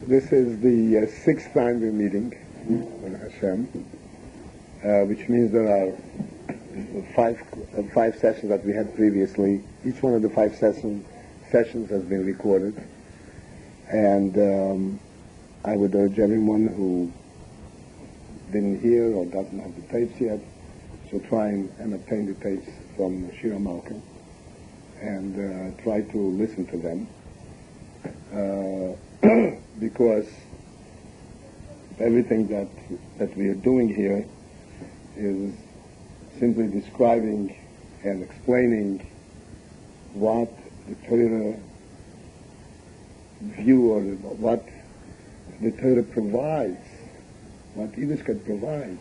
This is the sixth time we're meeting on Hashem, which means there are five sessions that we had previously. Each one of the five sessions has been recorded, and I would urge everyone who didn't hear or doesn't have the tapes yet to try and obtain the tapes from Shira Malka and try to listen to them. Because everything that we are doing here is simply describing and explaining what the Torah view or what the Torah provides, what Yiddishkeit provides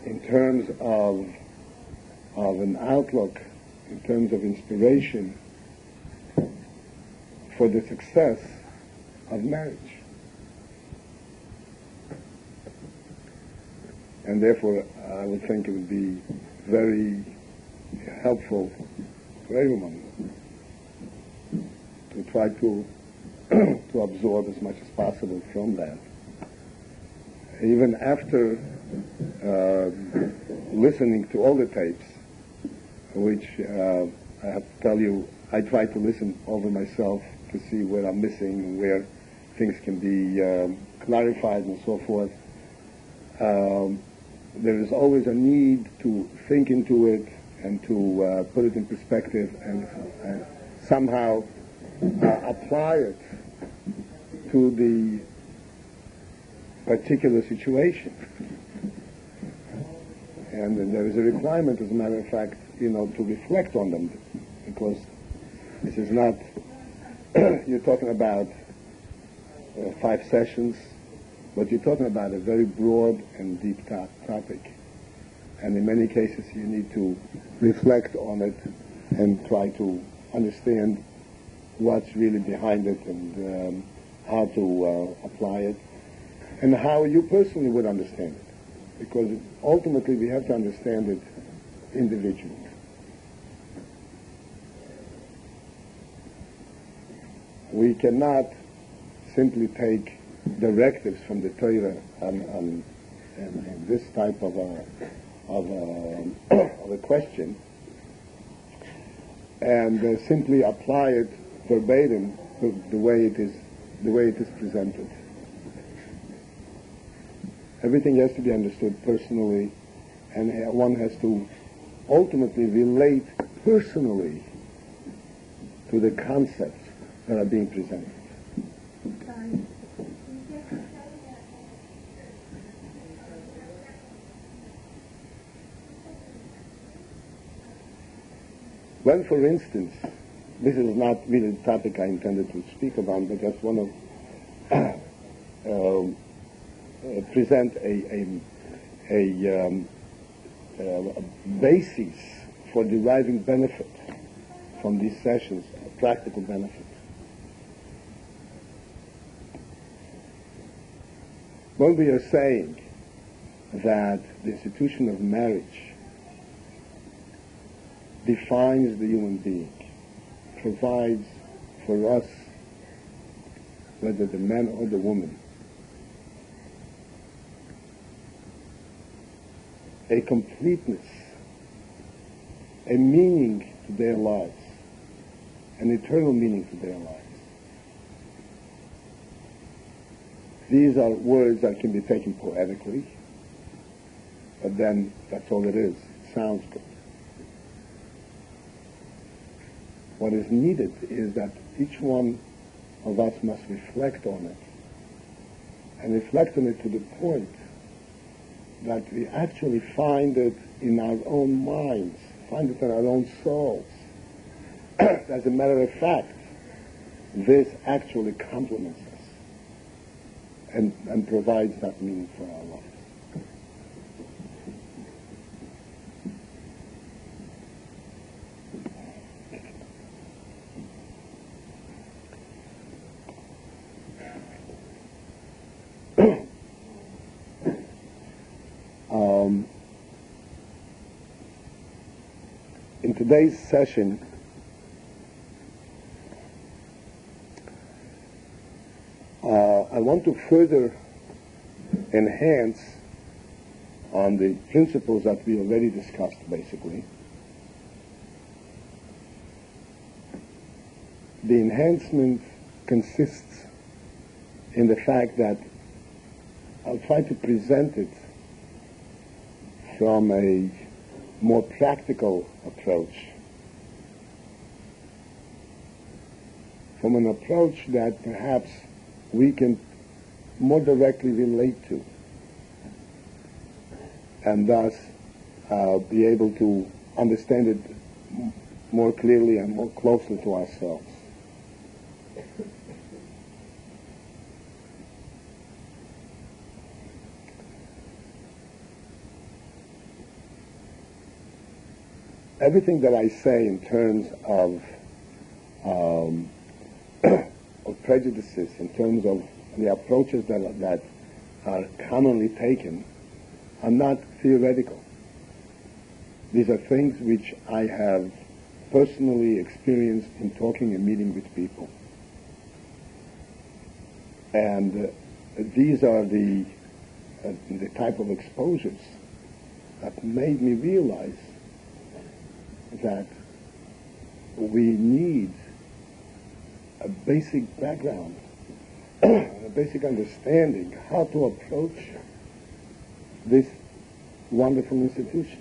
in terms of an outlook, in terms of inspiration for the success of marriage. And therefore, I would think it would be very helpful for everyone to try to to absorb as much as possible from that. Even after listening to all the tapes, which I have to tell you, I try to listen over myself to see where I'm missing and where things can be clarified and so forth. There is always a need to think into it and to put it in perspective and somehow apply it to the particular situation. And there is a requirement, as a matter of fact, to reflect on them, because this is not, you're talking about 5 sessions, but you're talking about a very broad and deep topic. And in many cases you need to reflect on it and try to understand what's really behind it and how to apply it and how you personally would understand it. Because ultimately we have to understand it individually. We cannot simply take directives from the Torah on this type of a question and simply apply it verbatim to the way it is presented. Everything has to be understood personally, and one has to ultimately relate personally to the concepts that are being presented. When, for instance, this is not really the topic I intended to speak about, but just want to present a basis for deriving benefit from these sessions, a practical benefit. When we are saying that the institution of marriage defines the human being, provides for us, whether the man or the woman, a completeness, a meaning to their lives, an eternal meaning to their lives. These are words that can be taken poetically, but then that's all it is. It sounds good. What is needed is that each one of us must reflect on it, and reflect on it to the point that we actually find it in our own minds, find it in our own souls. As a matter of fact, this actually complements us and provides that meaning for our lives. In today's session, I want to further enhance on the principles that we already discussed, basically. The enhancement consists in the fact that I'll try to present it from a more practical approach, from an approach that perhaps we can more directly relate to, and thus be able to understand it more clearly and more closely to ourselves. Everything that I say in terms of of prejudices, in terms of the approaches that are commonly taken, are not theoretical. These are things which I have personally experienced in talking and meeting with people. And these are the type of exposures that made me realize that we need a basic background, a basic understanding how to approach this wonderful institution,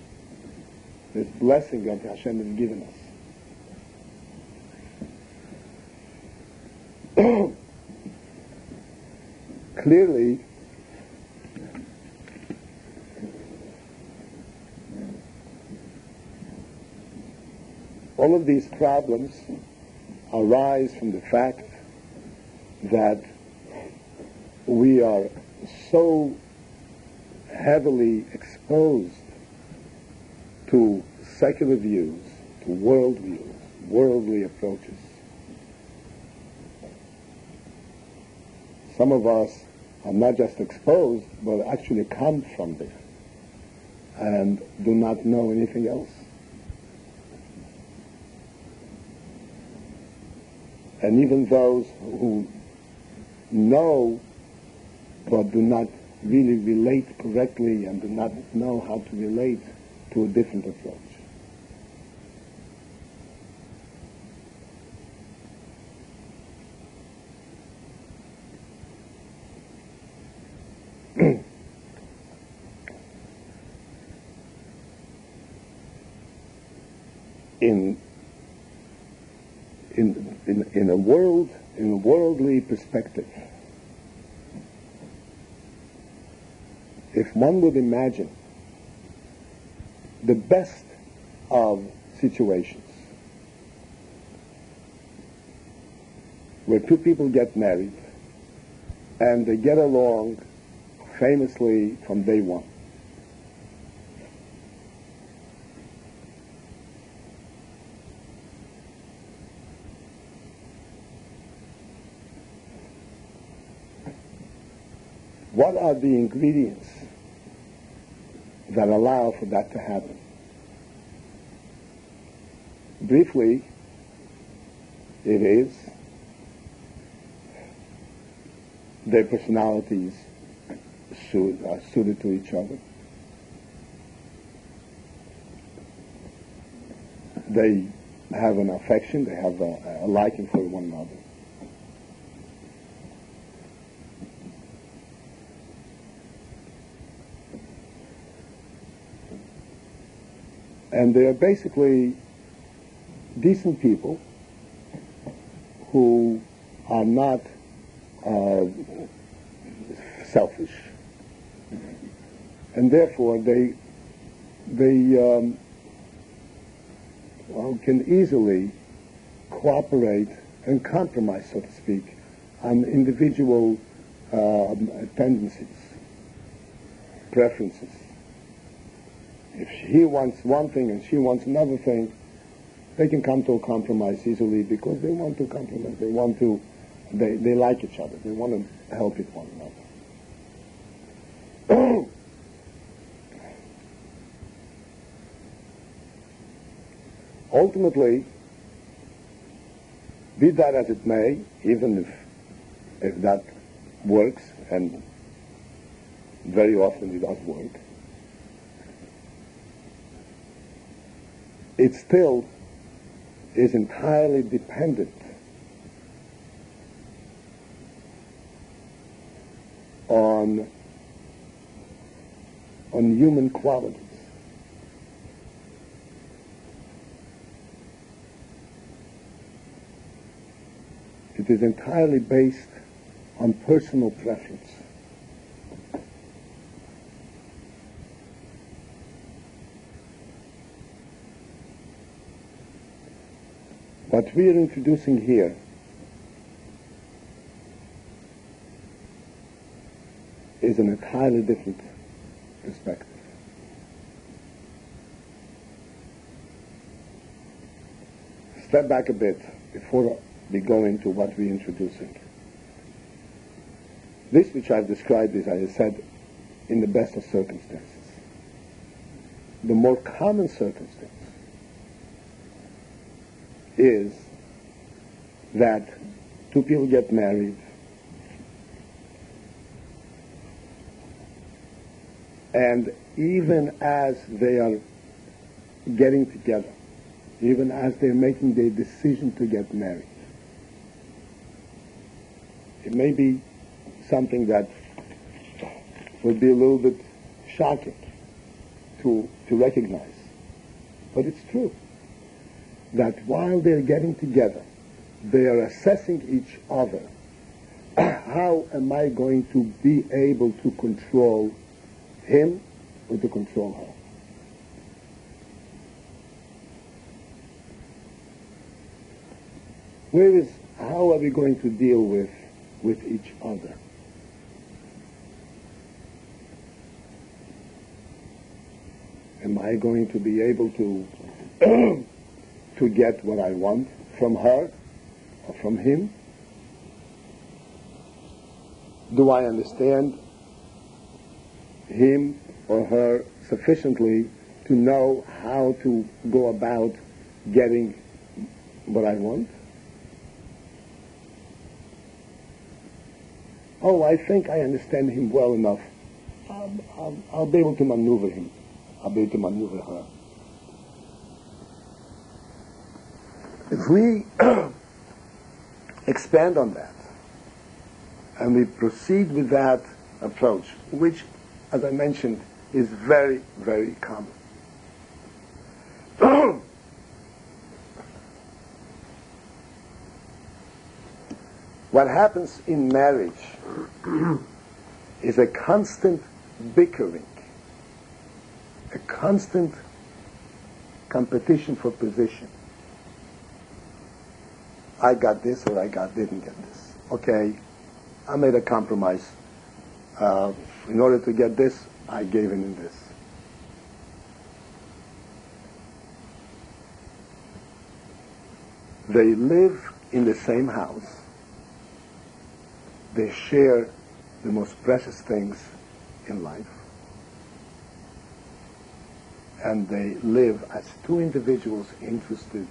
this blessing that Hashem has given us. Clearly, all of these problems arise from the fact that we are so heavily exposed to secular views, to world views, worldly approaches. Some of us are not just exposed, but actually come from there and do not know anything else. And even those who know but do not really relate correctly and do not know how to relate to a different approach. In a worldly perspective, if one would imagine the best of situations, where two people get married and they get along famously from day one, what are the ingredients that allow for that to happen? Briefly, it is their personalities are suited to each other. They have an affection, they have a liking for one another. And they are basically decent people who are not selfish, and therefore they can easily cooperate and compromise, so to speak, on individual tendencies, preferences. If he wants one thing and she wants another thing, they can come to a compromise easily because they want to compromise. They like each other. They want to help one another. Ultimately, be that as it may, even if that works, and very often it does work, it still is entirely dependent on human qualities. It is entirely based on personal preference. What we are introducing here is an entirely different perspective. Step back a bit before we go into what we're introducing. This which I've described is, as I said, in the best of circumstances. The more common circumstance is that two people get married and even as they are getting together, even as they're making their decision to get married, it may be something that would be a little bit shocking to recognize, but it's true that while they're getting together, they are assessing each other. How am I going to be able to control him or to control her? How are we going to deal with each other? Am I going to be able to to get what I want from her or from him? Do I understand him or her sufficiently to know how to go about getting what I want? Oh, I think I understand him well enough. I'll be able to maneuver him. I'll be able to maneuver her. If we expand on that and we proceed with that approach, which, as I mentioned, is very, very common. What happens in marriage is a constant bickering, a constant competition for position. I got this or didn't get this. Okay, I made a compromise. In order to get this, I gave in this. They live in the same house. They share the most precious things in life. And they live as two individuals interested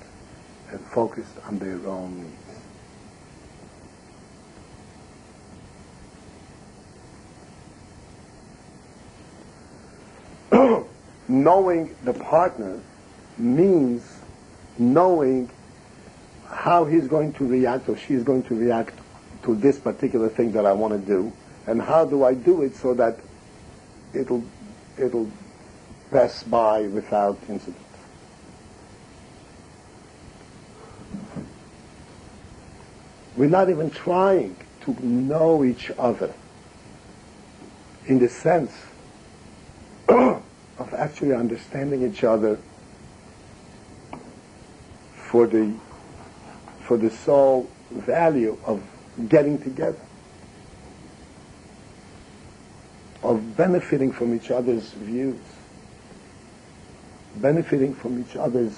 and focused on their own needs. Knowing the partner means knowing how he's going to react or she's going to react to this particular thing that I want to do, and how do I do it so that it'll pass by without incident. We're not even trying to know each other in the sense of actually understanding each other for the sole value of getting together, of benefiting from each other's views, benefiting from each other's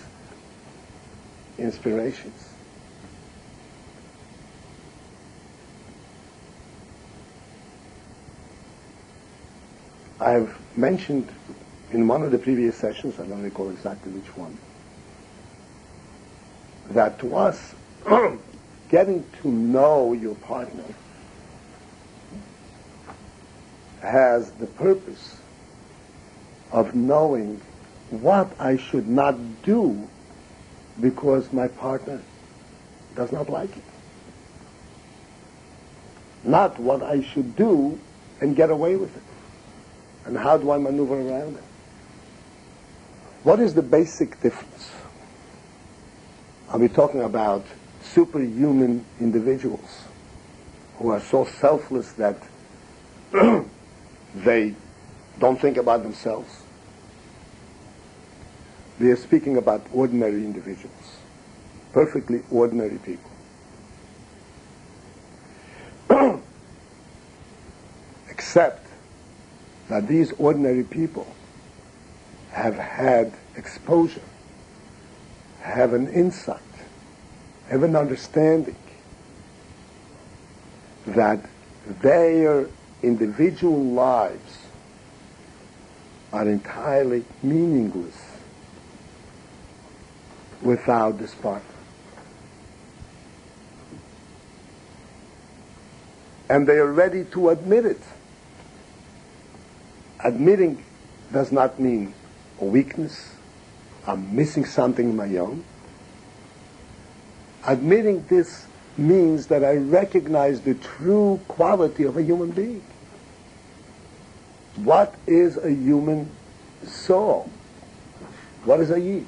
inspirations. I have mentioned in one of the previous sessions, I don't recall exactly which one, that to us, getting to know your partner has the purpose of knowing what I should not do because my partner does not like it. Not what I should do and get away with it. And how do I maneuver around it? What is the basic difference? Are we talking about superhuman individuals who are so selfless that they don't think about themselves? We are speaking about ordinary individuals, perfectly ordinary people. Except that these ordinary people have had exposure, have an insight, have an understanding that their individual lives are entirely meaningless without this partner. And they are ready to admit it. Admitting does not mean a weakness. I'm missing something in my own. Admitting this means that I recognize the true quality of a human being. What is a human soul? What is a yid?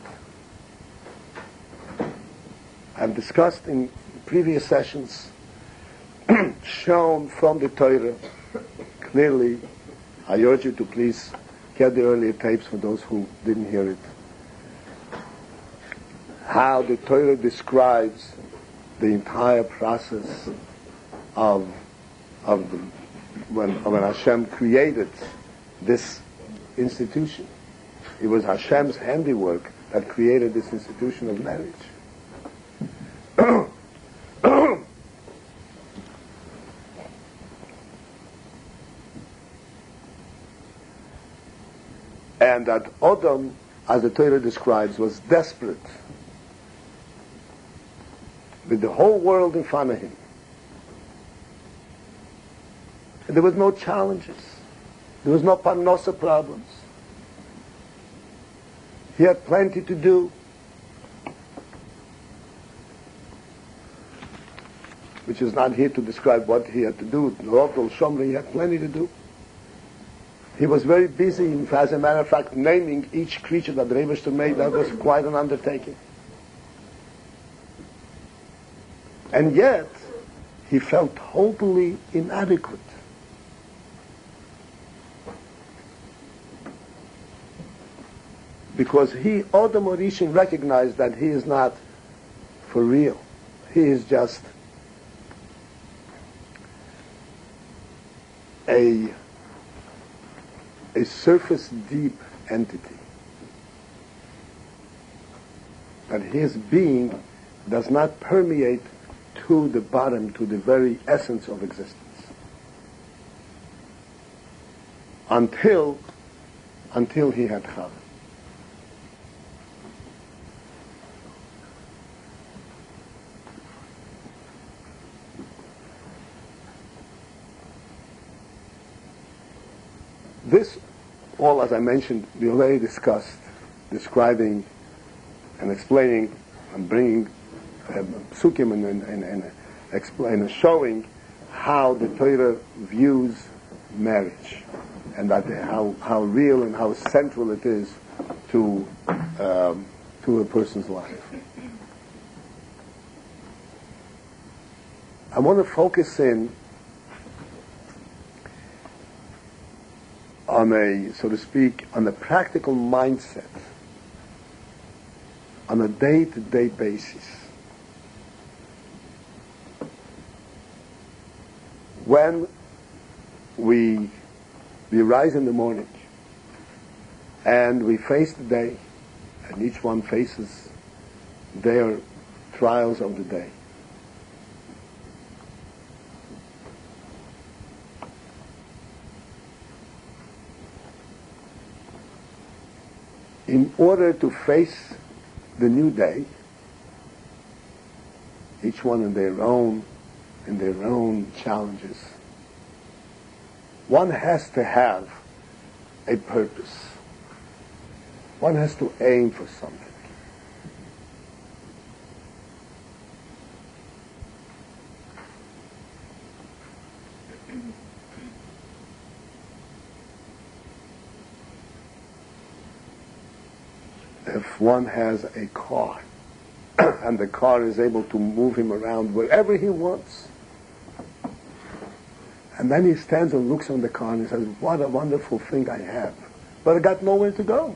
I've discussed in previous sessions, shown from the Torah clearly. I urge you to please get the earlier tapes for those who didn't hear it. How the Torah describes the entire process of when Hashem created this institution. It was Hashem's handiwork that created this institution of marriage. And that Adam, as the Torah describes, was desperate, with the whole world in front of him. And there was no challenges. There was no parnosa problems. He had plenty to do. Which is not here to describe what he had to do. He had plenty to do. He was very busy, as a matter of fact, naming each creature that the Rebbe made. That was quite an undertaking. And yet, he felt totally inadequate. Because Adam Orishin, recognized that he is not for real. He is just a surface deep entity. That his being does not permeate to the bottom, to the very essence of existence. Until he had Chava. This, all as I mentioned, we already discussed, describing and explaining and bringing psukim and showing how the Torah views marriage, and that how real and how central it is to a person's life. I want to focus in on a, so to speak, on a practical mindset, on a day-to-day basis. When we rise in the morning and we face the day, and each one faces their trials of the day. In order to face the new day, each one in their own challenges, one has to have a purpose. One has to aim for something. If one has a car, and the car is able to move him around wherever he wants, and then he stands and looks on the car and he says, what a wonderful thing I have, but I got nowhere to go.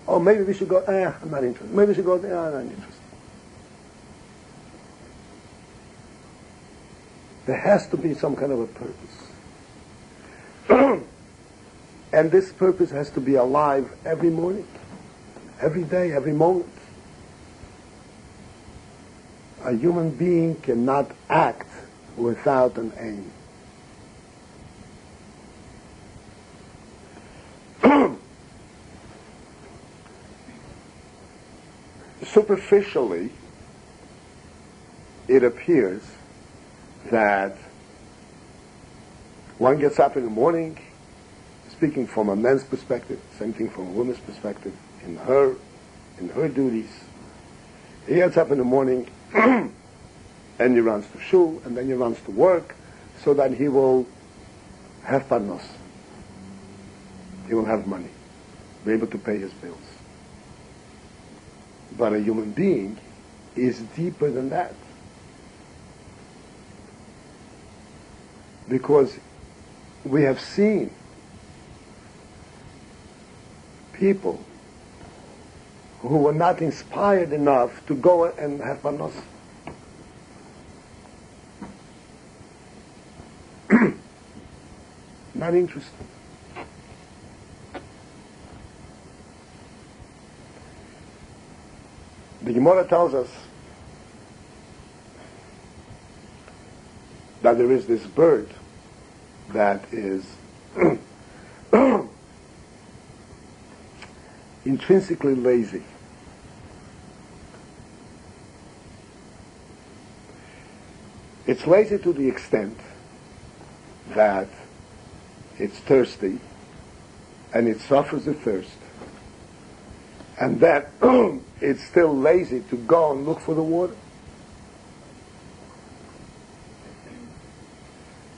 Oh, maybe we should go, I'm not interested. Maybe we should go there, I'm not interested. There has to be some kind of a purpose. And this purpose has to be alive every morning, every day, every moment. A human being cannot act without an aim. Superficially, it appears that one gets up in the morning, speaking from a man's perspective, same thing from a woman's perspective, in her duties. He gets up in the morning and he runs to shul, and then he runs to work, so that he will have parnos. He will have money, be able to pay his bills. But a human being is deeper than that. Because we have seen people who were not inspired enough to go and have parnos. Not interested. The Gemara tells us that there is this bird that is intrinsically lazy. It's lazy to the extent that it's thirsty and it suffers the thirst, and that it's still lazy to go and look for the water.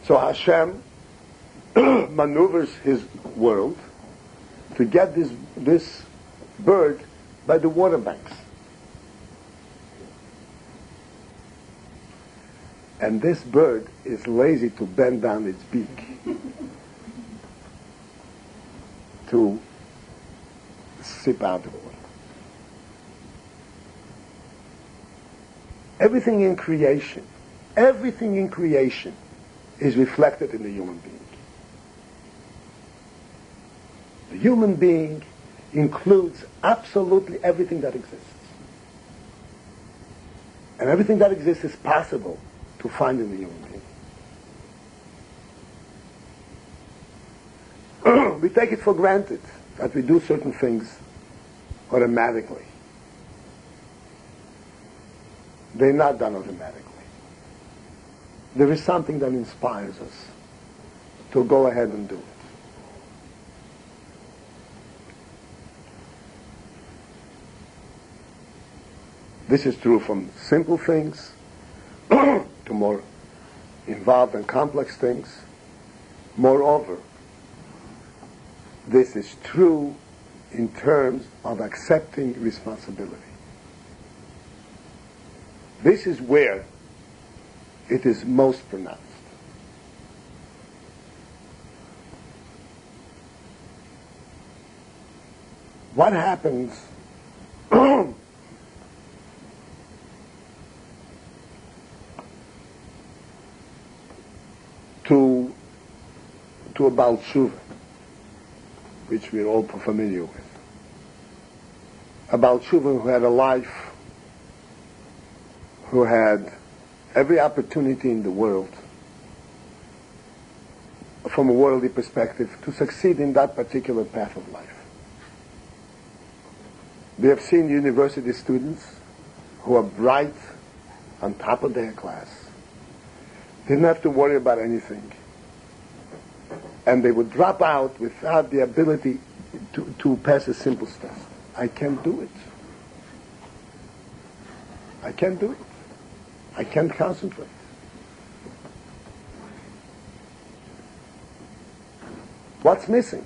So Hashem maneuvers his world to get this bird by the water banks. And this bird is lazy to bend down its beak to sip out the water. Everything in creation is reflected in the human being. The human being includes absolutely everything that exists. And everything that exists is possible to find in the human being. We take it for granted that we do certain things automatically. They're not done automatically. There is something that inspires us to go ahead and do it. This is true from simple things to more involved and complex things. Moreover, this is true in terms of accepting responsibility. This is where it is most pronounced. What happens to a Baal Tshuva, which we're all familiar with? A Baal Tshuva who had a life, who had every opportunity in the world, from a worldly perspective, to succeed in that particular path of life. We have seen university students who are bright, on top of their class. didn't have to worry about anything. And they would drop out without the ability to pass a simple test. I can't do it. I can't do it. I can't concentrate. What's missing?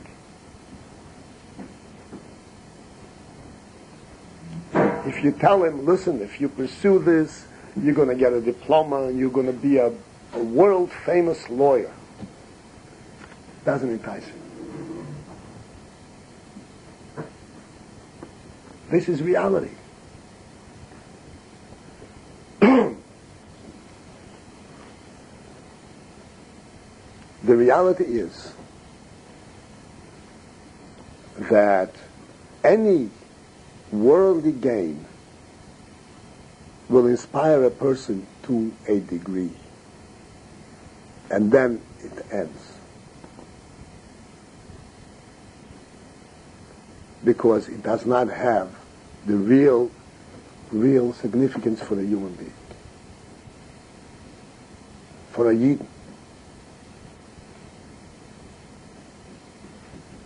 If you tell him, listen, if you pursue this, you're going to get a diploma, and you're going to be a world-famous lawyer. Doesn't entice him. This is reality. The reality is that any worldly gain will inspire a person to a degree, and then it ends. Because it does not have the real significance for a human being, for a Yid.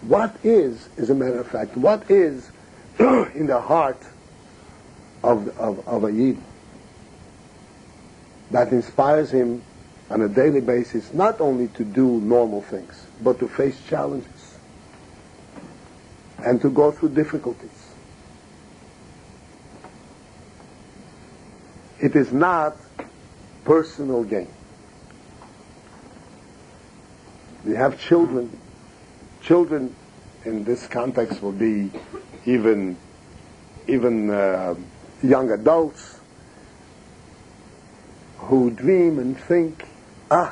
What is, as a matter of fact, what is in the heart of a Yid that inspires him on a daily basis not only to do normal things, but to face challenges and to go through difficulties? It is not personal gain. We have children. Children in this context will be even young adults who dream and think, I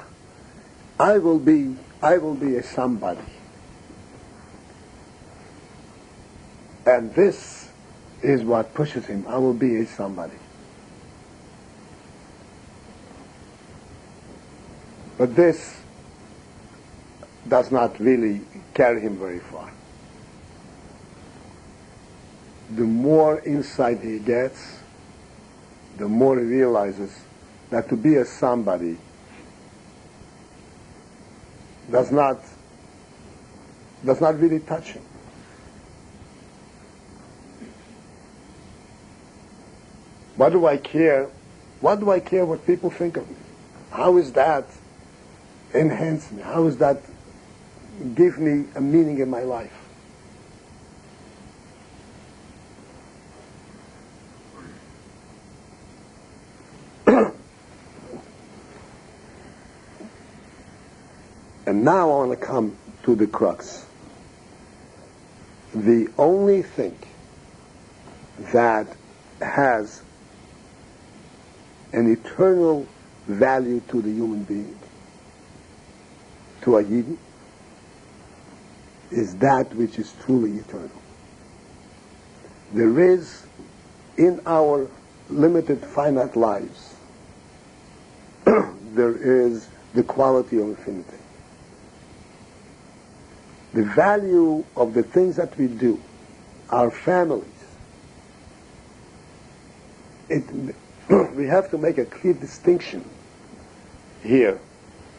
will be a somebody. And this is what pushes him. I will be a somebody. But this does not really carry him very far. The more insight he gets, the more he realizes that to be a somebody does not really touch him. What do I care? What do I care what people think of me? How is that enhance me? How is that give me a meaning in my life? And now I want to come to the crux. The only thing that has an eternal value to the human being, to a Yid, is that which is truly eternal. There is, in our limited, finite lives, there is the quality of infinity. The value of the things that we do, our families, we have to make a clear distinction here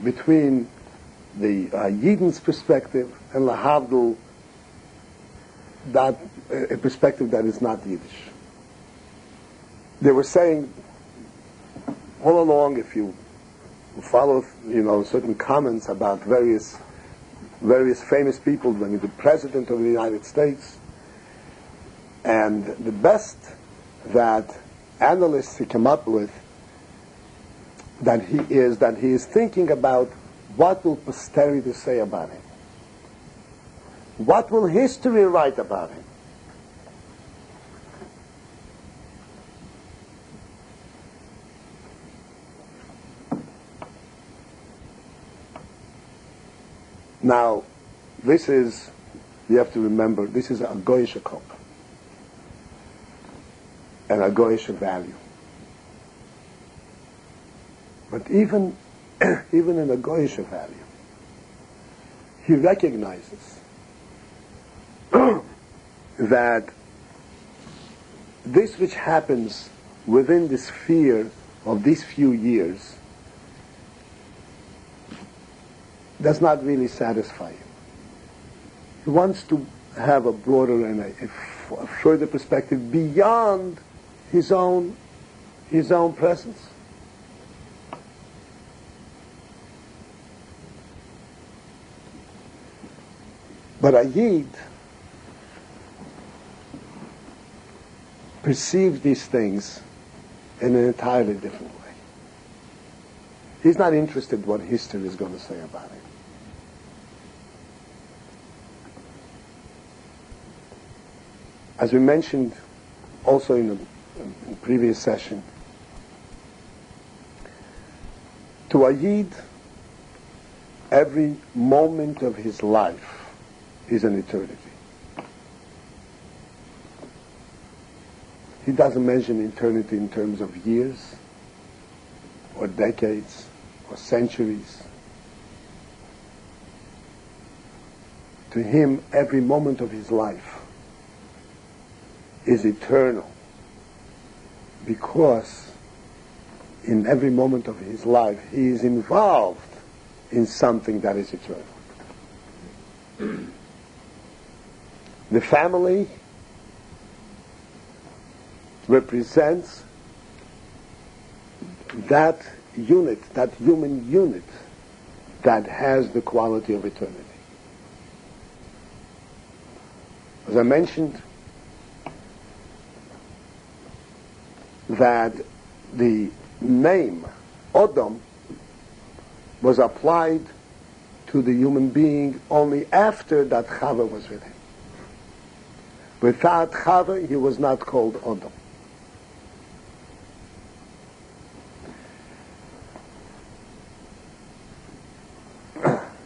between the Yidden's perspective and Lahavdil, that a perspective that is not Yiddish. They were saying all along, if you follow, certain comments about various famous people, the President of the United States, and the best that analysts come up with, that he is thinking about what will posterity say about him. What will history write about him? Now, you have to remember, this is a goyish kop, and a goyish value. But even in a goyish value, he recognizes that this which happens within the sphere of these few years does not really satisfy him. He wants to have a broader and a further perspective beyond his own presence. But a Yid perceives these things in an entirely different way. He's not interested in what history is going to say about it. As we mentioned also in a previous session, to a Yid, every moment of his life is an eternity. He doesn't mention eternity in terms of years, or decades, or centuries. To him, every moment of his life is eternal, because in every moment of his life he is involved in something that is eternal. The family represents that unit, that human unit that has the quality of eternity. As I mentioned, that the name Adam was applied to the human being only after that Chava was with him. Without Chava, he was not called Adam.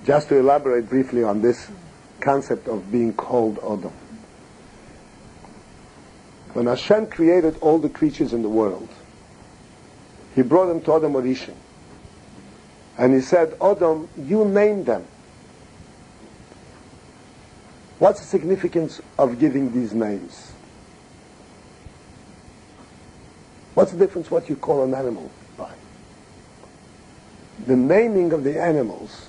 Just to elaborate briefly on this concept of being called Adam. When Hashem created all the creatures in the world, He brought them to Adam Orishin. And He said, Adam, you name them. What's the significance of giving these names? What's the difference what you call an animal by? The naming of the animals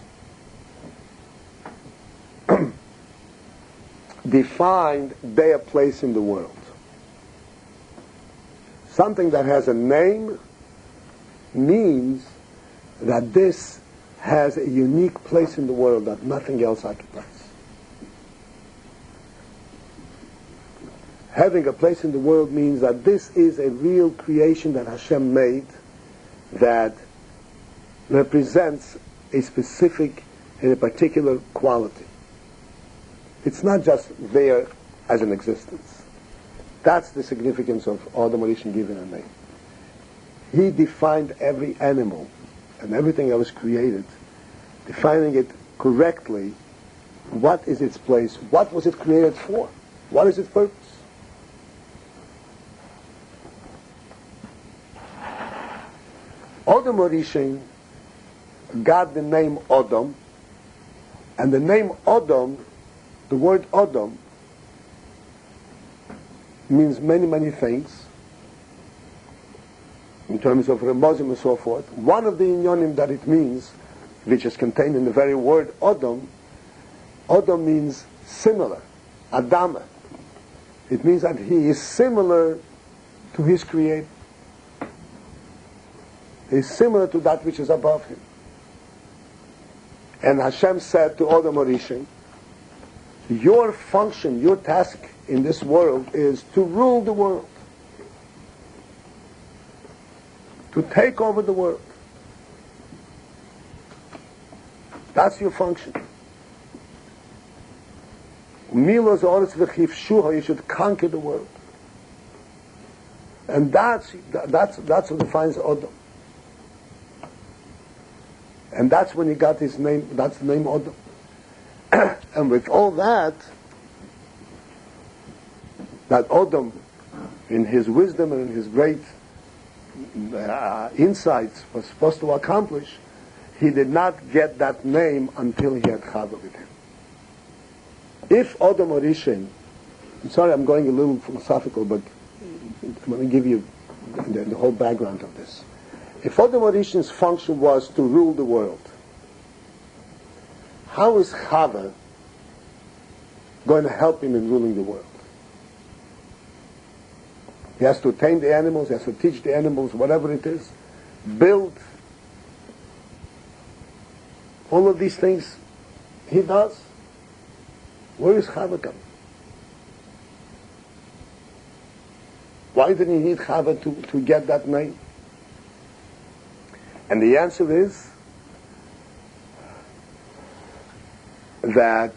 defined their place in the world. Something that has a name means that this has a unique place in the world that nothing else occupies. Having a place in the world means that this is a real creation that Hashem made that represents a specific and a particular quality. It's not just there as an existence. That's the significance of Adam Orishin given a name. He defined every animal and everything that was created, defining it correctly. What is its place? What was it created for? What is its purpose? Adam Orishin got the name Adam, and the name Adam, the word Adam, means many, many things in terms of remozim and so forth. One of the inyonim that it means, which is contained in the very word Adam, Adam means similar, Adama. It means that he is similar to his creator. He is similar to that which is above him. And Hashem said to Adam Orishin, your function, your task in this world is to rule the world, to take over the world. That's your function. Milos oretz v'chivshuha, you should conquer the world. And that's what defines Adam. And that's when he got his name, that's the name Adam. And with all that Adam, in his wisdom and in his great insights, was supposed to accomplish, he did not get that name until he had Chava with him. If Adam Orishin, I'm sorry I'm going a little philosophical, but I'm going to give you the whole background of this. If Adam Orishin's function was to rule the world, how is Chava going to help him in ruling the world? He has to tame the animals, he has to teach the animals, whatever it is, build. All of these things he does. Where is Chava coming? Why did he need Chava to get that name? And the answer is that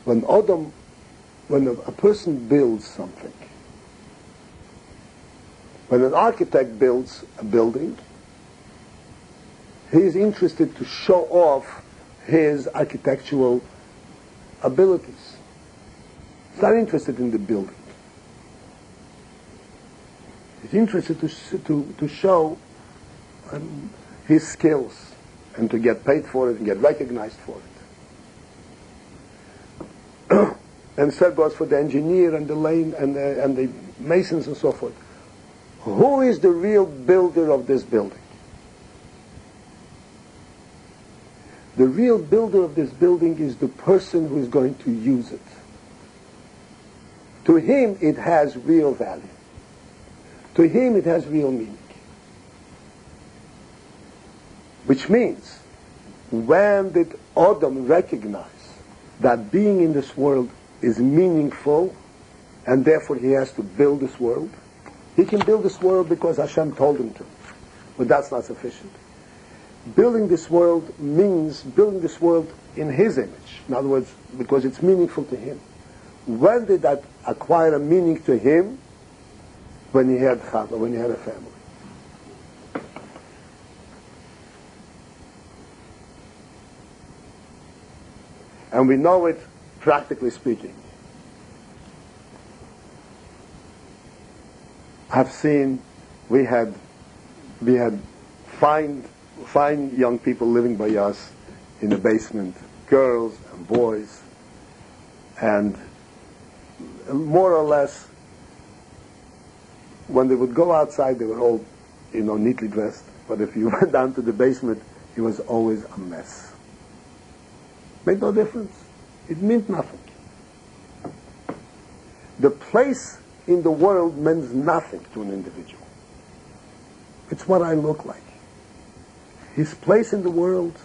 when a person builds something, when an architect builds a building, he is interested to show off his architectural abilities. He's not interested in the building. He's interested to show his skills and to get paid for it and get recognized for it. And so goes for the engineer and the lane and the masons and so forth. Who is the real builder of this building? The real builder of this building is the person who is going to use it. To him it has real value. To him it has real meaning. Which means, when did Adam recognize that being in this world is meaningful and therefore he has to build this world? He can build this world because Hashem told him to, but that's not sufficient. Building this world means building this world in his image. In other words, because it's meaningful to him. When did that acquire a meaning to him? When he had Chava, when he had a family. And we know it practically speaking. I've seen, we had fine young people living by us in the basement, girls and boys, and more or less, when they would go outside, they were all, neatly dressed. But if you went down to the basement, it was always a mess. Made no difference. It meant nothing. The place in the world means nothing to an individual. It's what I look like. His place in the world,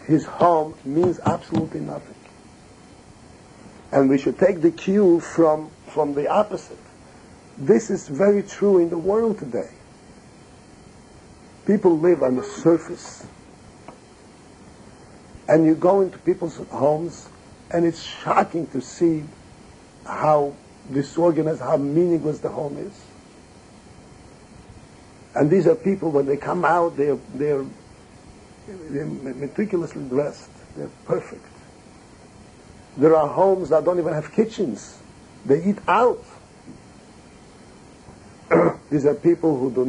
his home, means absolutely nothing. And we should take the cue from the opposite. This is very true in the world today. People live on the surface. And you go into people's homes, and it's shocking to see how disorganized, how meaningless the home is. And these are people, when they come out, they're meticulously dressed. They're perfect. There are homes that don't even have kitchens. They eat out. These are people who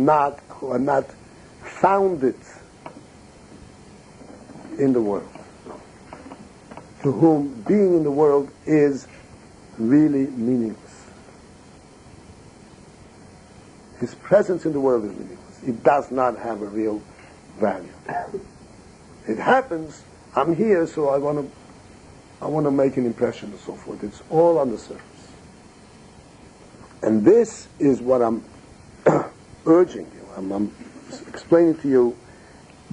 are not founded in the world, to whom being in the world is really meaningless. His presence in the world is meaningless. It does not have a real value. It happens, I'm here, so I want to make an impression and so forth. It's all on the surface. And this is what I'm urging you. I'm explaining to you.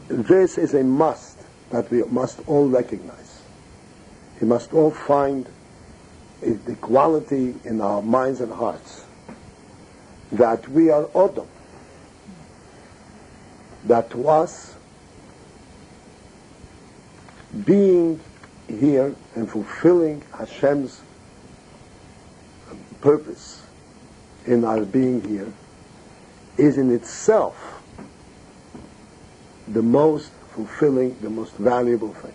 This is a must that we must all recognize. We must all find the quality in our minds and hearts that we are Odom. That to us, being here and fulfilling Hashem's purpose in our being here is in itself the most fulfilling, the most valuable thing.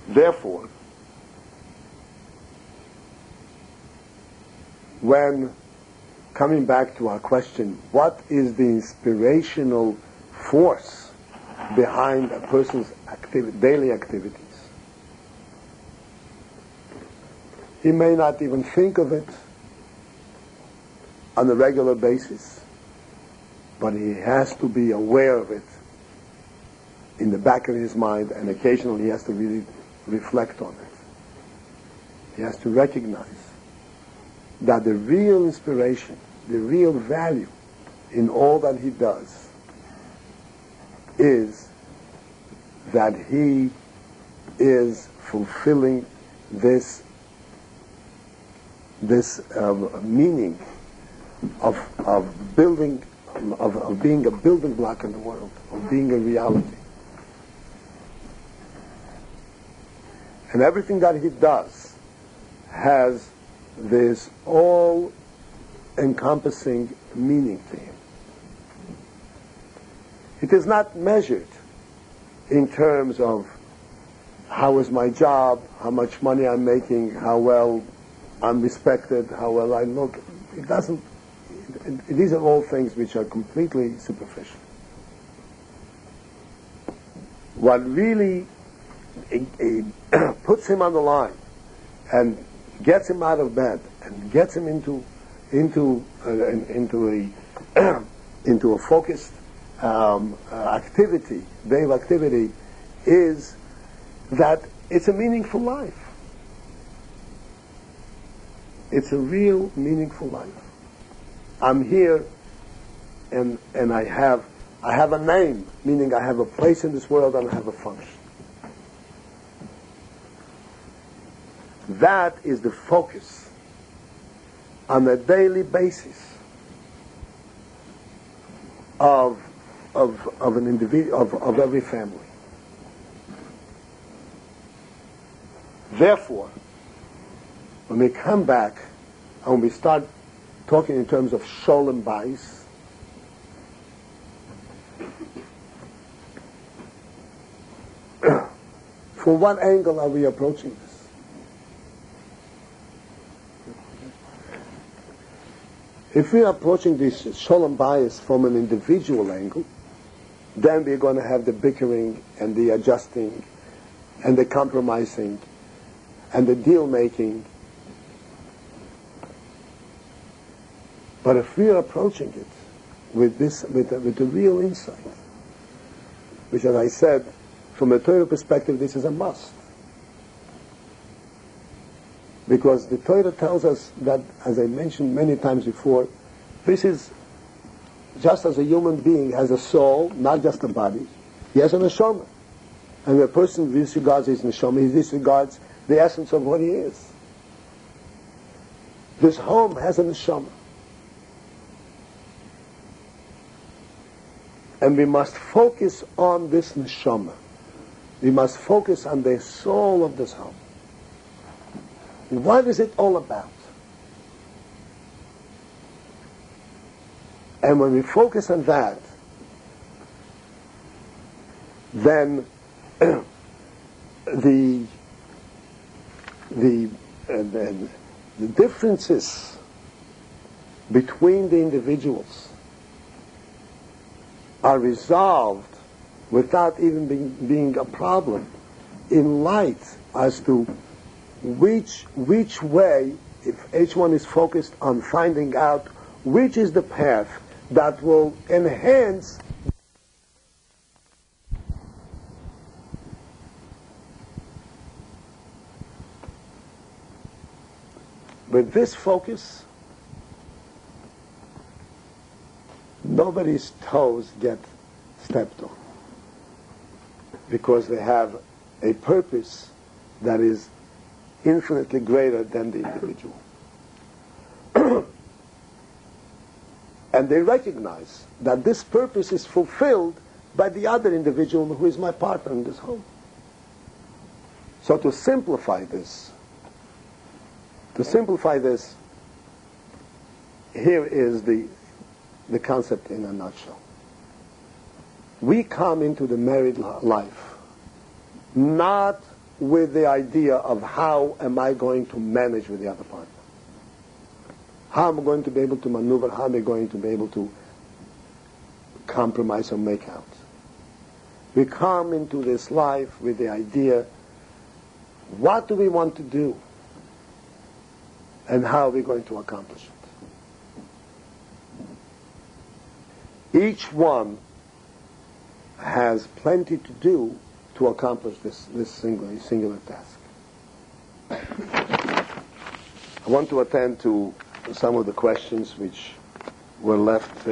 Therefore, when coming back to our question, what is the inspirational force behind a person's daily activities? He may not even think of it on a regular basis. but he has to be aware of it in the back of his mind, and occasionally he has to really reflect on it. He has to recognize that the real inspiration, the real value in all that he does is that he is fulfilling this meaning of building, of being a building block in the world, of being a reality. And everything that he does has this all-encompassing meaning to him. It is not measured in terms of how is my job, how much money I'm making, how well I'm respected, how well I look. It doesn't. These are all things which are completely superficial. What really puts him on the line and gets him out of bed and gets him into a focused activity, day of activity, is that it's a meaningful life. It's a real meaningful life. I'm here, and I have a name, meaning I have a place in this world and I have a function. That is the focus on a daily basis of an individual, of every family. Therefore, when we come back and when we start talking in terms of Sholem Bayis, from what angle are we approaching this? If we are approaching this Sholem Bayis from an individual angle, then we're going to have the bickering and the adjusting and the compromising and the deal making. But if we are approaching it with the real insight, which, as I said, from a Torah perspective, this is a must. Because the Torah tells us that, as I mentioned many times before, this is just as a human being has a soul, not just a body. He has an neshama. And when a person disregards his neshama, he disregards the essence of what he is. This home has a neshama. And we must focus on this neshama. We must focus on the soul of this home. What is it all about? And when we focus on that, then the differences between the individuals are resolved without even being a problem in light as to which way, if each one is focused on finding out which is the path that will enhance with this focus, nobody's toes get stepped on, because they have a purpose that is infinitely greater than the individual. And they recognize that this purpose is fulfilled by the other individual who is my partner in this home. So to simplify this, here is the concept in a nutshell. We come into the married life not with the idea of how am I going to manage with the other partner. How am I going to be able to maneuver? How am I going to be able to compromise or make out? We come into this life with the idea, what do we want to do? And how are we going to accomplish Each one has plenty to do to accomplish this singular task. I want to attend to some of the questions which were left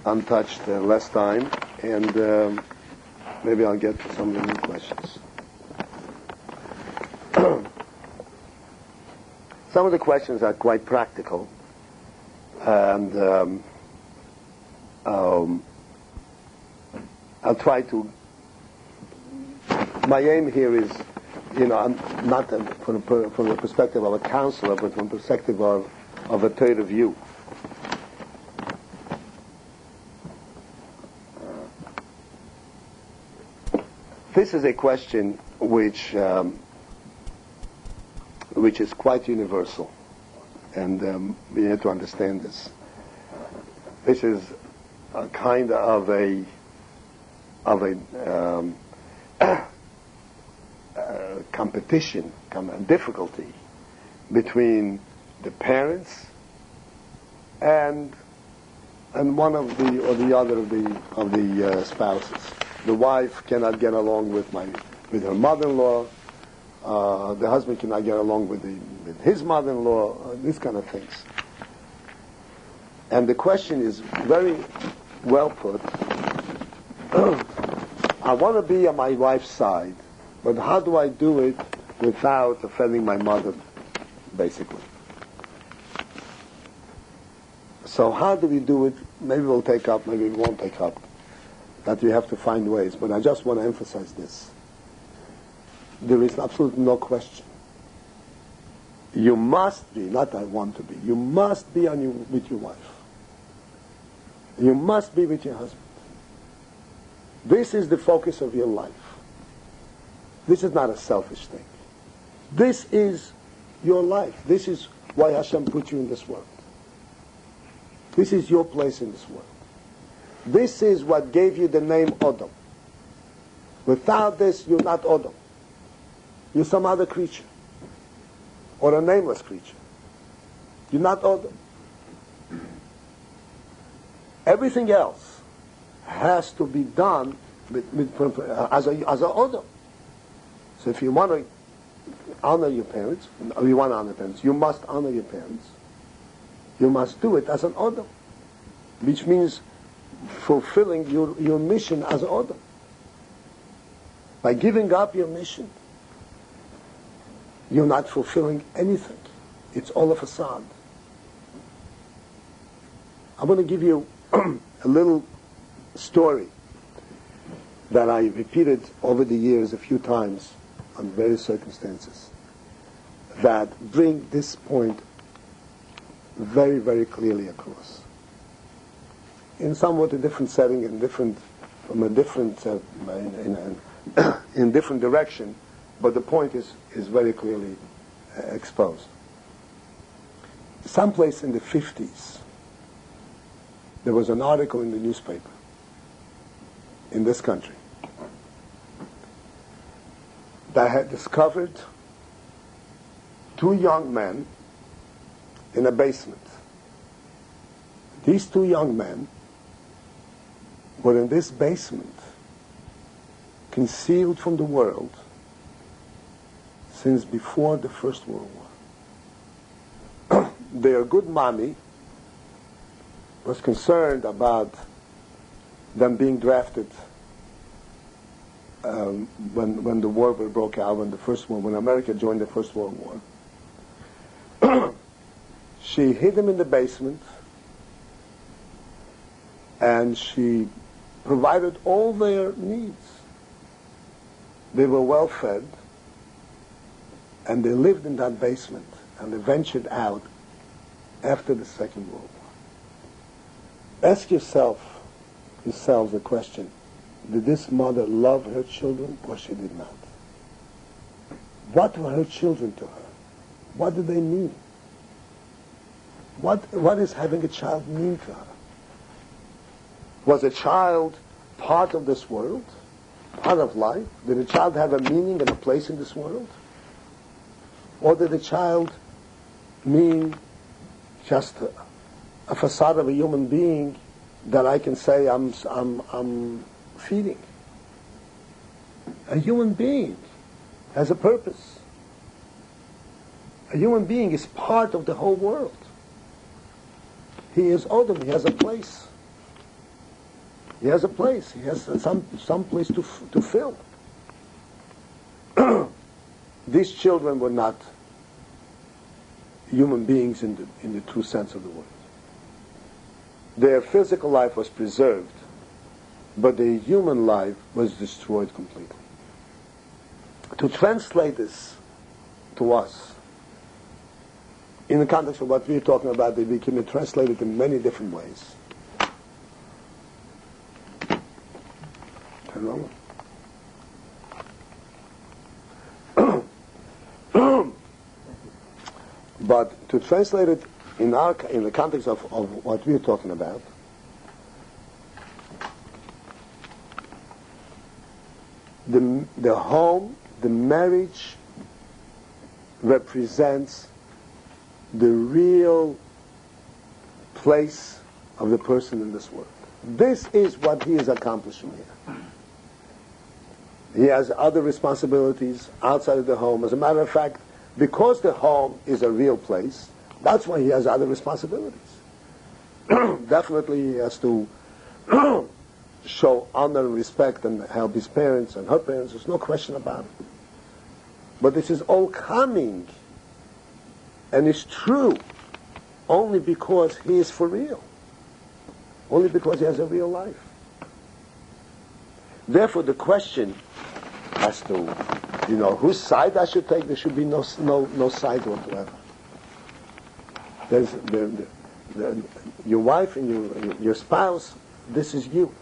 untouched last time, and maybe I'll get to some of the new questions. Some of the questions are quite practical, and I'll try to. My aim here is, I'm not from the perspective of a counselor, but from the perspective of a Torah view. This is a question which is quite universal, and we have to understand this. This is a kind of a competition, difficulty between the parents and one of the or the other of the spouses. The wife cannot get along with her mother-in-law. The husband cannot get along with his mother-in-law. These kind of things. And the question is very well put. I want to be on my wife's side, but how do I do it without offending my mother, basically? So how do we do it? Maybe we'll take up, maybe we won't take up. That we have to find ways. But I just want to emphasize this. There is absolutely no question. You must be, not I want to be, you must be with your wife. You must be with your husband. This is the focus of your life. This is not a selfish thing. This is your life. This is why Hashem put you in this world. This is your place in this world. This is what gave you the name Adam. Without this, you're not Adam. You're some other creature. Or a nameless creature. You're not Adam. Everything else has to be done as a Adam. So if you want to honor your parents, or you want to honor parents, you must honor your parents. You must do it as an Adam. Which means fulfilling your mission as an Adam. By giving up your mission, you're not fulfilling anything. It's all a facade. I'm going to give you a little story that I repeated over the years a few times on various circumstances that bring this point very, very clearly across. In somewhat a different setting, in different direction, but the point is very clearly exposed. Someplace in the 50s, there was an article in the newspaper in this country that had discovered two young men in a basement. These two young men were in this basement, concealed from the world since before the First World War. Their good mommy was concerned about them being drafted when the war broke out, when America joined the First World War. She hid them in the basement, and she provided all their needs. They were well fed, and they lived in that basement, and they ventured out after the Second World War. Ask yourselves the question, did this mother love her children, or she did not? What were her children to her? What did they mean? What is having a child mean to her? Was a child part of this world? Part of life? Did a child have a meaning and a place in this world? Or did a child mean just a facade of a human being that I can say I'm feeding. A human being has a purpose. A human being is part of the whole world. He is Odom. He has a place. He has a place. He has some place to fill. These children were not human beings in the true sense of the word. Their physical life was preserved, but their human life was destroyed completely. To translate this to us, in the context of what we're talking about, they became translated in many different ways. But to translate it in the context of what we're talking about, the home, the marriage represents the real place of the person in this world. This is what he is accomplishing here. He has other responsibilities outside of the home. As a matter of fact, because the home is a real place, that's why he has other responsibilities. Definitely he has to show honor and respect and help his parents and her parents. There's no question about it. But this is all coming and it's true only because he is for real. Only because he has a real life. Therefore the question as to, whose side I should take, there should be no side whatsoever. There's your wife and your spouse, this is you.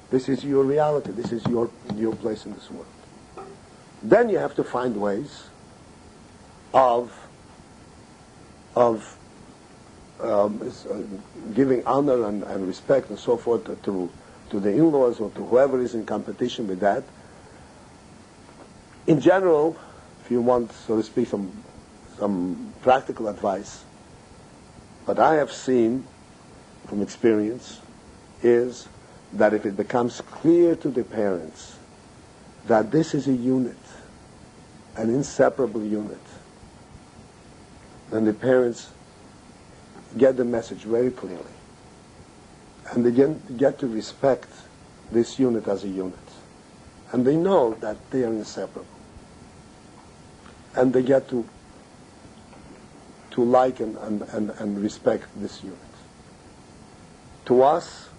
This is your reality. This is your place in this world. Then you have to find ways of giving honor and respect and so forth to the in-laws or to whoever is in competition with that. In general, if you want, so to speak, some practical advice, what I have seen from experience is that if it becomes clear to the parents that this is a unit, an inseparable unit, then the parents get the message very clearly. And they get to respect this unit as a unit. And they know that they are inseparable. And they get to like and respect this unit. To us,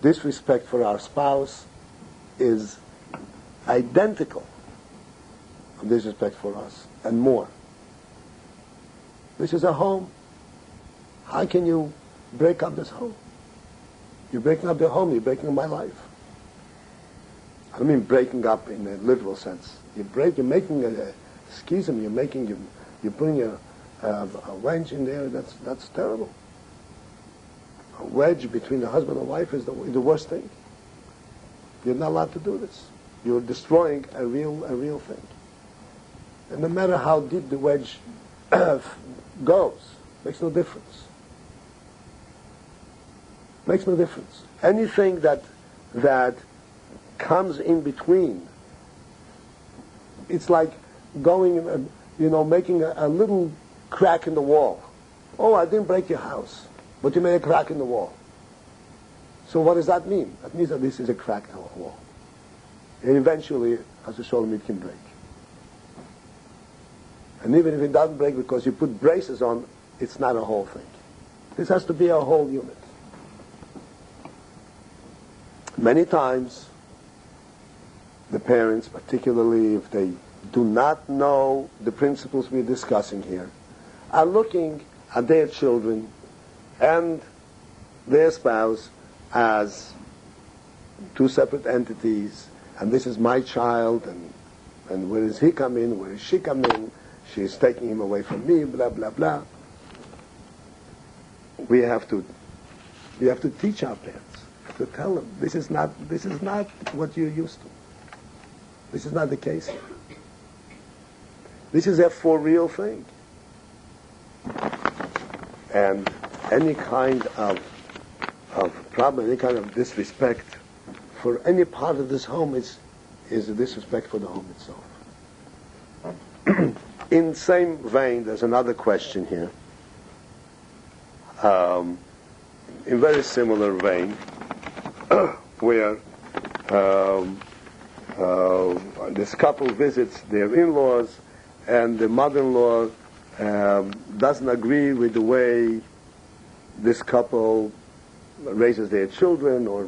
this respect for our spouse is identical to this respect for us, and more. This is a home. How can you break up this home? You're breaking up the home, you're breaking up my life. I don't mean breaking up in a literal sense. You're making a schism, you're putting a wedge in there, that's terrible. A wedge between the husband and wife is the worst thing. You're not allowed to do this. You're destroying a real thing. And no matter how deep the wedge goes, makes no difference. Makes no difference. Anything that comes in between, it's like going, making a little crack in the wall. Oh, I didn't break your house, but you made a crack in the wall. So what does that mean? That means that this is a crack in the wall. And eventually, as a shalom, it can break. And even if it doesn't break because you put braces on, it's not a whole thing. This has to be a whole unit. Many times, the parents, particularly if they do not know the principles we're discussing here, are looking at their children and their spouse as two separate entities, and this is my child, and where does he come in, where does she come in, she's taking him away from me, blah, blah, blah. We have to teach our parents, to tell them, this is not what you're used to. This is not the case here. This is a for real thing. And any kind of problem, any kind of disrespect for any part of this home is a disrespect for the home itself. In same vein, there's another question here. In very similar vein, where this couple visits their in-laws, and the mother-in-law doesn't agree with the way this couple raises their children, or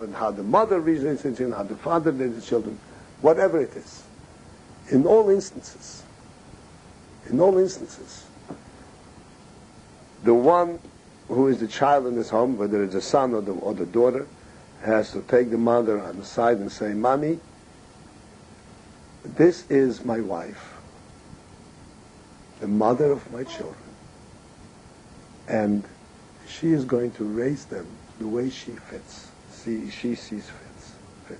and how the mother raises it, and how the father raises the children, whatever it is. In all instances, the one who is the child in this home, whether it's a son or the daughter, has to take the mother on the side and say, "Mommy, this is my wife, the mother of my children, and she is going to raise them the way she fits. She sees fit.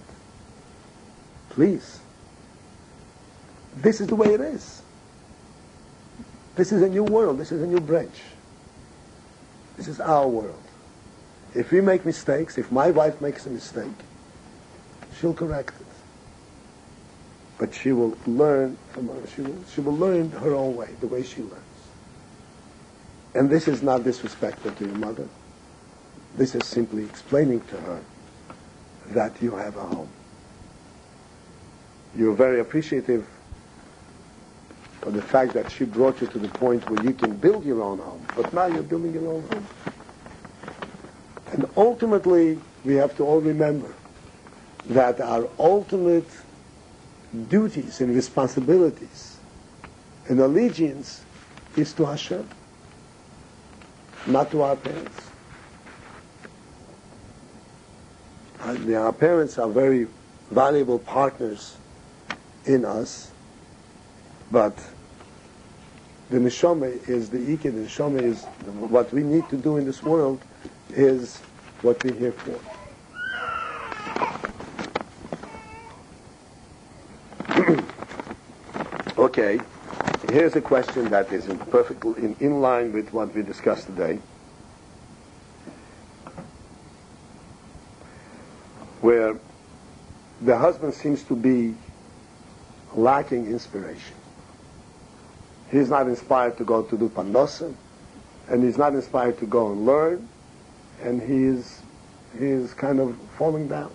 Please, this is the way it is. This is a new world. This is a new branch. This is our world. If we make mistakes, if my wife makes a mistake, she'll correct it. But she will learn from her. She will learn her own way, the way she learns. And this is not disrespectful to your mother. This is simply explaining to her that you have a home. You're very appreciative for the fact that she brought you to the point where you can build your own home. But now you're building your own home. And ultimately, we have to all remember that our ultimate duties and responsibilities and allegiance is to Hashem, not to our parents. Our parents are very valuable partners in us, but the neshama is the iked. The neshama is what we need to do in this world, is what we're here for. Okay, here's a question that is perfectly in line with what we discussed today, where the husband seems to be lacking inspiration. He's not inspired to go to do parnosa, and he's not inspired to go and learn, and he is kind of falling down.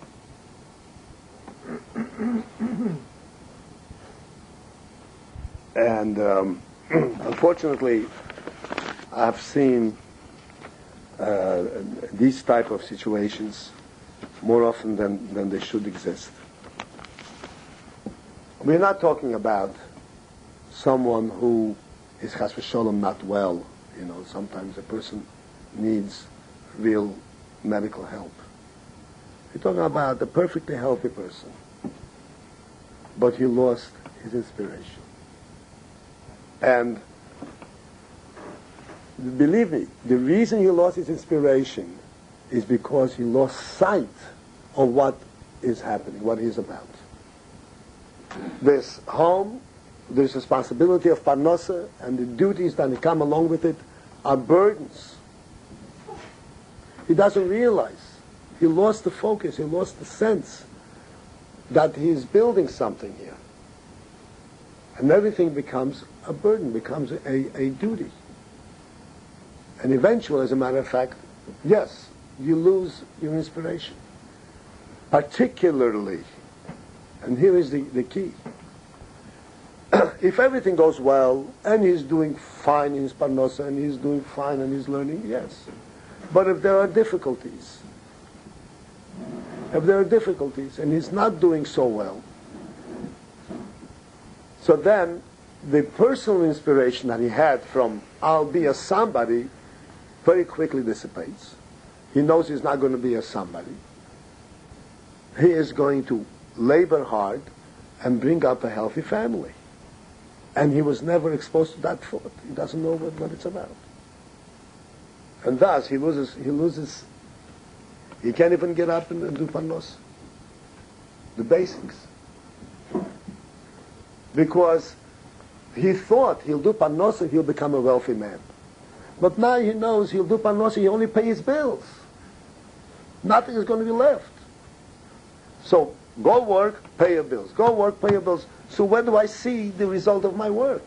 And unfortunately, I've seen these type of situations more often than they should exist. We're not talking about someone who is chas v'sholom not well. You know, sometimes a person needs real medical help. We're talking about a perfectly healthy person, but he lost his inspiration. And believe me, the reason he lost his inspiration is because he lost sight of what is happening, what he's about. This home, this responsibility of parnosa, and the duties that come along with it are burdens. He doesn't realize. He lost the focus, he lost the sense that he's building something here. And everything becomes a burden, becomes a duty. And eventually, as a matter of fact, yes, you lose your inspiration. Particularly, and here is the key, if everything goes well, and he's doing fine in his parnosa, and he's doing fine in his learning, yes. But if there are difficulties, and he's not doing so well, so then the personal inspiration that he had from "I'll be a somebody" very quickly dissipates. He knows he's not going to be a somebody. He is going to labor hard and bring up a healthy family. And he was never exposed to that thought. He doesn't know what it's about. And thus he loses, he can't even get up and do parnos. The basics. Because He thought he'll do parnosa, he'll become a wealthy man. But now he knows he'll do parnosa, he only pay his bills. Nothing is going to be left. So go work, pay your bills. Go work, pay your bills. So when do I see the result of my work?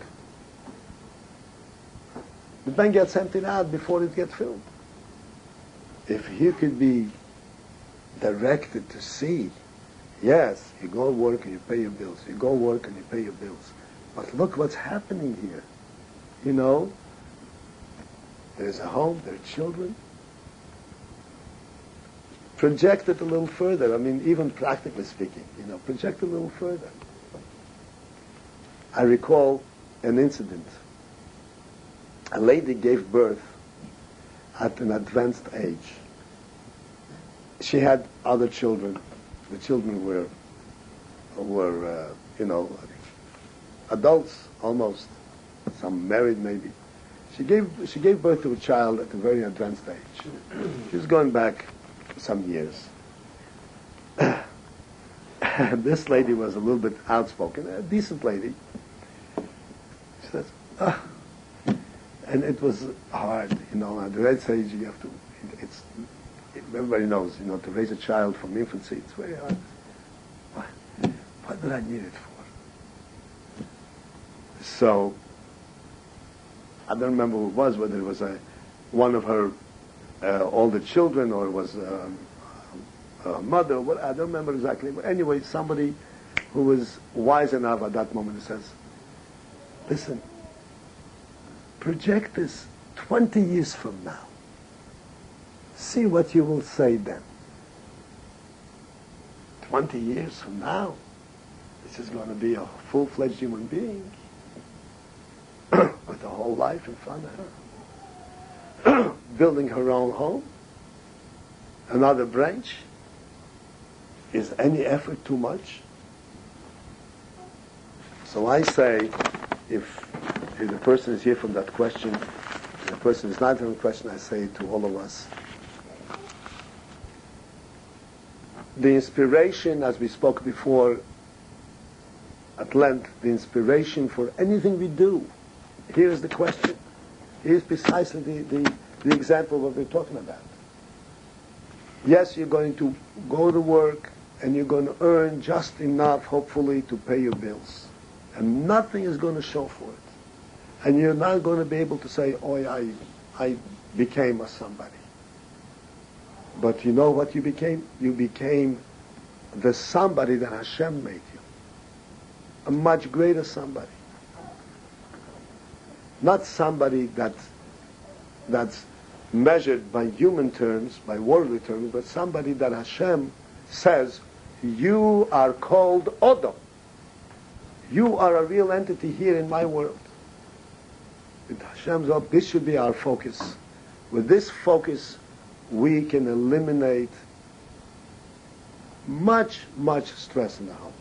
The bank gets emptied out before it gets filled. If he could be directed to see, yes, you go work and you pay your bills. You go work and you pay your bills. But look what's happening here. You know, there's a home, there are children. Project it a little further. I mean, even practically speaking, you know, project it a little further. I recall an incident. A lady gave birth at an advanced age. She had other children. The children were adults almost. Some married maybe. She gave birth to a child at a very advanced age. She was going back some years. This lady was a little bit outspoken, a decent lady. She says, and it was hard, you know, at the right age you have to, everybody knows, you know, to raise a child from infancy, it's very hard. What did I need it for? So, I don't remember who it was, whether it was one of her older children or it was a mother, I don't remember exactly. But anyway, somebody who was wise enough at that moment says, listen, project this 20 years from now. See what you will say then. 20 years from now, this is going to be a full-fledged human being with a whole life in front of her. Building her own home. Another branch. Is any effort too much? So I say, if the person is here from that question, if the person is not from the question, I say to all of us, the inspiration, as we spoke before at length, the inspiration for anything we do, here's the question. Here's precisely the example of what we're talking about. Yes, you're going to go to work and you're going to earn just enough, hopefully, to pay your bills. And nothing is going to show for it. And you're not going to be able to say, oh, I became a somebody. But you know what you became? You became the somebody that Hashem made you. A much greater somebody. Not somebody that's measured by human terms, by worldly terms, but somebody that Hashem says, you are called Odom. You are a real entity here in my world. With Hashem's help, this should be our focus. With this focus, we can eliminate much, much stress in the home.